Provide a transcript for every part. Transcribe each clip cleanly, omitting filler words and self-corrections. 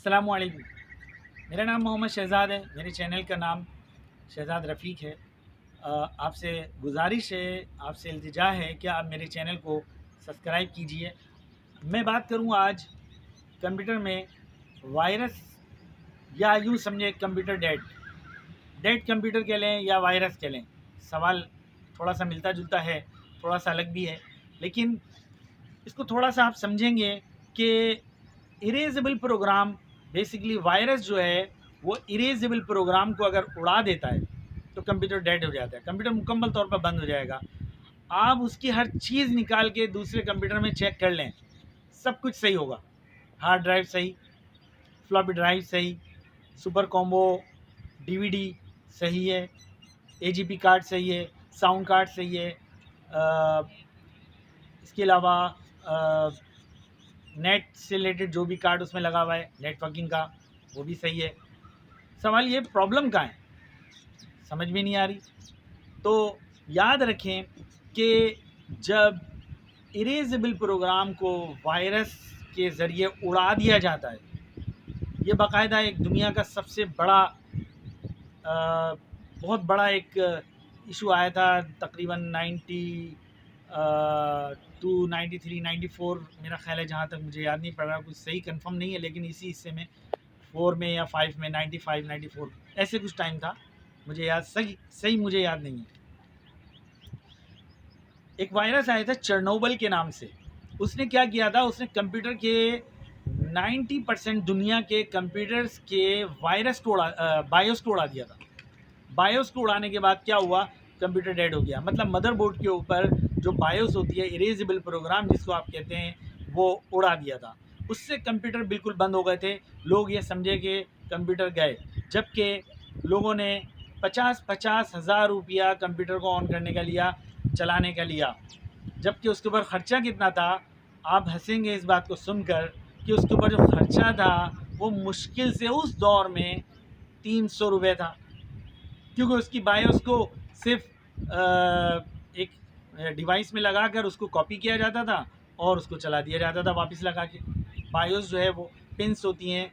अस्सलामु अलैकुम। मेरा नाम मोहम्मद शहज़ाद है। मेरे चैनल का नाम शहज़ाद रफ़ीक है। आपसे गुजारिश है, आपसे इल्तिजा है कि आप मेरे चैनल को सब्सक्राइब कीजिए। मैं बात करूँ आज कंप्यूटर में वायरस, या यूँ समझे कंप्यूटर डेड। डेड कंप्यूटर कह लें या वायरस कह लें, सवाल थोड़ा सा मिलता जुलता है, थोड़ा सा अलग भी है, लेकिन इसको थोड़ा सा आप समझेंगे कि इरेजेबल प्रोग्राम, बेसिकली वायरस जो है वो इरेजेबल प्रोग्राम को अगर उड़ा देता है तो कंप्यूटर डेड हो जाता है, कंप्यूटर मुकम्मल तौर पर बंद हो जाएगा। आप उसकी हर चीज़ निकाल के दूसरे कंप्यूटर में चेक कर लें, सब कुछ सही होगा। हार्ड ड्राइव सही, फ्लॉपी ड्राइव सही, सुपर कॉम्बो डीवीडी सही है, एजीपी कार्ड सही है, साउंड कार्ड सही है, इसके अलावा नेट से रिलेटेड जो भी कार्ड उसमें लगा हुआ है नेटवर्किंग का, वो भी सही है। सवाल ये प्रॉब्लम कहाँ है, समझ में नहीं आ रही। तो याद रखें कि जब इरेजेबल प्रोग्राम को वायरस के ज़रिए उड़ा दिया जाता है, ये बाकायदा एक दुनिया का सबसे बड़ा बहुत बड़ा एक इशू आया था तकरीबन 93 94 मेरा ख्याल है, जहाँ तक मुझे याद नहीं पड़ रहा, कुछ सही कंफर्म नहीं है, लेकिन इसी हिस्से में 4 में या 5 में 95 94 ऐसे कुछ टाइम था, मुझे याद सही मुझे याद नहीं है। एक वायरस आया था चेरनोबिल के नाम से। उसने क्या किया था, उसने कंप्यूटर के 90% दुनिया के कंप्यूटर्स के वायरस को बायोस को उड़ा दिया था। बायोस को उड़ाने के बाद क्या हुआ, कंप्यूटर डेड हो गया। मतलब मदरबोर्ड के ऊपर जो बायोस होती है, इरेजेबल प्रोग्राम जिसको आप कहते हैं, वो उड़ा दिया था। उससे कंप्यूटर बिल्कुल बंद हो गए थे। लोग ये समझे कि कंप्यूटर गए, जबकि लोगों ने 50 हज़ार रुपया कंप्यूटर को ऑन करने का लिया, चलाने का लिया, जबकि उसके ऊपर ख़र्चा कितना था। आप हंसेंगे इस बात को सुनकर कि उसके ऊपर जो ख़र्चा था वो मुश्किल से उस दौर में 300 रुपये था, क्योंकि उसकी बायोस को सिर्फ एक डिवाइस में लगा कर उसको कॉपी किया जाता था और उसको चला दिया जाता था वापस लगा के। बायोस जो है वो पिंस होती हैं,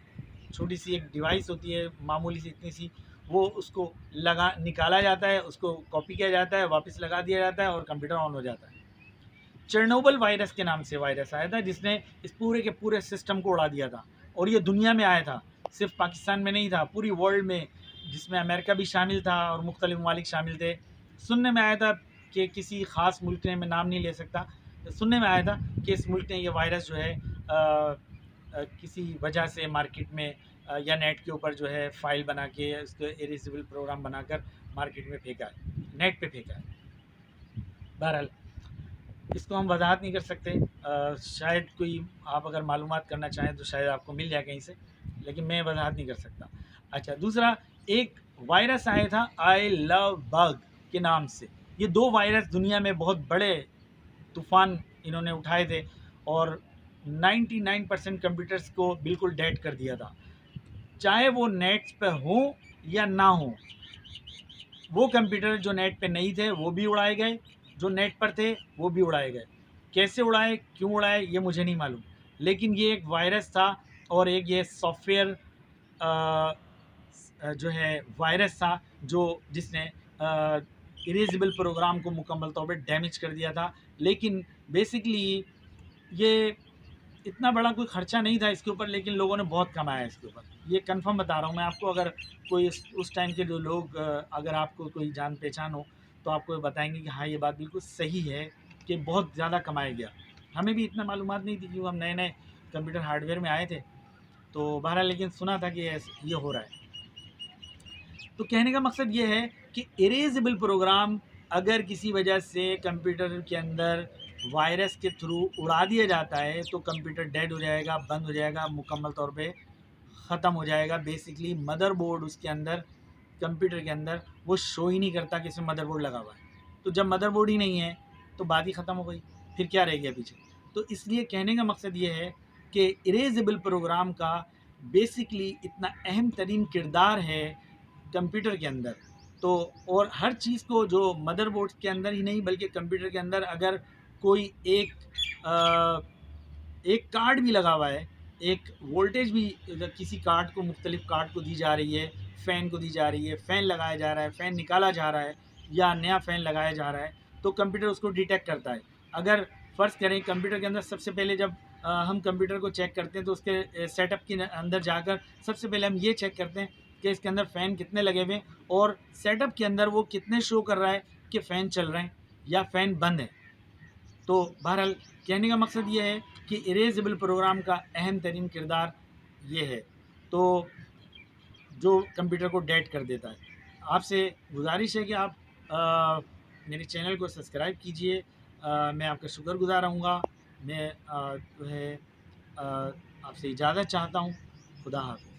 छोटी सी एक डिवाइस होती है मामूली सी इतनी सी, वो उसको निकाला जाता है, उसको कॉपी किया जाता है, वापस लगा दिया जाता है और कंप्यूटर ऑन हो जाता है। चेरनोबिल वायरस के नाम से वायरस आया था, जिसने इस पूरे के पूरे सिस्टम को उड़ा दिया था। और ये दुनिया में आया था, सिर्फ पाकिस्तान में नहीं था, पूरी वर्ल्ड में, जिसमें अमेरिका भी शामिल था और मुख्तलिफ ममालिक शामिल थे। सुनने में आया था कि किसी ख़ास मुल्क ने, मैं नाम नहीं ले सकता, सुनने में आया था कि इस मुल्क ने ये वायरस जो है किसी वजह से मार्केट में या नेट के ऊपर जो है फ़ाइल बना के इसको इरेजेबल प्रोग्राम बनाकर मार्केट में फेंका है, नेट पे फेंका है। बहरहाल इसको हम वजाहत नहीं कर सकते। शायद कोई, आप अगर मालूमात करना चाहें तो शायद आपको मिल जाए कहीं से, लेकिन मैं वजाहत नहीं कर सकता। अच्छा, दूसरा एक वायरस आया था आई लव बग के नाम से। ये दो वायरस दुनिया में बहुत बड़े तूफ़ान इन्होंने उठाए थे और 99% कंप्यूटर्स को बिल्कुल डेड कर दिया था, चाहे वो नेट पे हो या ना हो। वो कंप्यूटर जो नेट पे नहीं थे वो भी उड़ाए गए, जो नेट पर थे वो भी उड़ाए गए। कैसे उड़ाए, क्यों उड़ाए, ये मुझे नहीं मालूम, लेकिन ये एक वायरस था और एक ये सॉफ्टवेयर जो है वायरस था, जो जिसने इरेजेबल प्रोग्राम को मुकम्मल तौर पर डैमेज कर दिया था। लेकिन बेसिकली ये इतना बड़ा कोई ख़र्चा नहीं था इसके ऊपर, लेकिन लोगों ने बहुत कमाया इसके ऊपर, ये कंफर्म बता रहा हूँ मैं आपको। अगर कोई उस टाइम के जो लोग, अगर आपको कोई जान पहचान हो तो आपको बताएंगे कि हाँ, ये बात बिल्कुल सही है कि बहुत ज़्यादा कमाया गया। हमें भी इतना मालूमात नहीं थी कि हम नए नए कंप्यूटर हार्डवेयर में आए थे, तो बहरहाल लेकिन सुना था कि ये हो रहा है। तो कहने का मकसद ये है कि इरेजेबल प्रोग्राम अगर किसी वजह से कंप्यूटर के अंदर वायरस के थ्रू उड़ा दिया जाता है तो कंप्यूटर डेड हो जाएगा, बंद हो जाएगा, मुकम्मल तौर पे ख़त्म हो जाएगा। बेसिकली मदरबोर्ड उसके अंदर, कंप्यूटर के अंदर वो शो ही नहीं करता कि इसमें मदरबोर्ड लगा हुआ है। तो जब मदरबोर्ड ही नहीं है तो बात ही ख़त्म हो गई, फिर क्या रह गया पीछे। तो इसलिए कहने का मकसद ये है कि इरेजेबल प्रोग्राम का बेसिकली इतना अहम तरीन किरदार है कंप्यूटर के अंदर। तो और हर चीज़ को, जो मदरबोर्ड के अंदर ही नहीं बल्कि कंप्यूटर के अंदर, अगर कोई एक कार्ड भी लगा हुआ है, ایک وولٹیج بھی کسی کارڈ کو مختلف کارڈ کو دی جا رہی ہے، فین کو دی جا رہی ہے، فین لگایا جا رہا ہے، فین نکالا جا رہا ہے یا نیا فین لگایا جا رہا ہے، تو کمپیوٹر اس کو ڈیٹیکٹ کرتا ہے. اگر فرض کریں کمپیوٹر کے اندر سب سے پہلے جب ہم کمپیوٹر کو چیک کرتے ہیں تو اس کے سیٹ اپ کے اندر جا کر سب سے پہلے ہم یہ چیک کرتے ہیں کہ اس کے اندر فین کتنے لگے ہوئے ہیں اور سیٹ اپ کے اندر وہ کتنے شو کر رہا ہے کہ فین چل رہے ہیں یا فین بند ہے. تو بہرحال کہنے کا مقصد یہ ہے کہ اریزیبل پروگرام کا اہم ترین کردار یہ ہے تو جو کمپیوٹر کو ڈیڈ کر دیتا ہے. آپ سے گزارش ہے کہ آپ میرے چینل کو سبسکرائب کیجئے. میں آپ کا شکر گزار رہوں گا. میں جو ہے آپ سے اجازت چاہتا ہوں. خدا حافظ.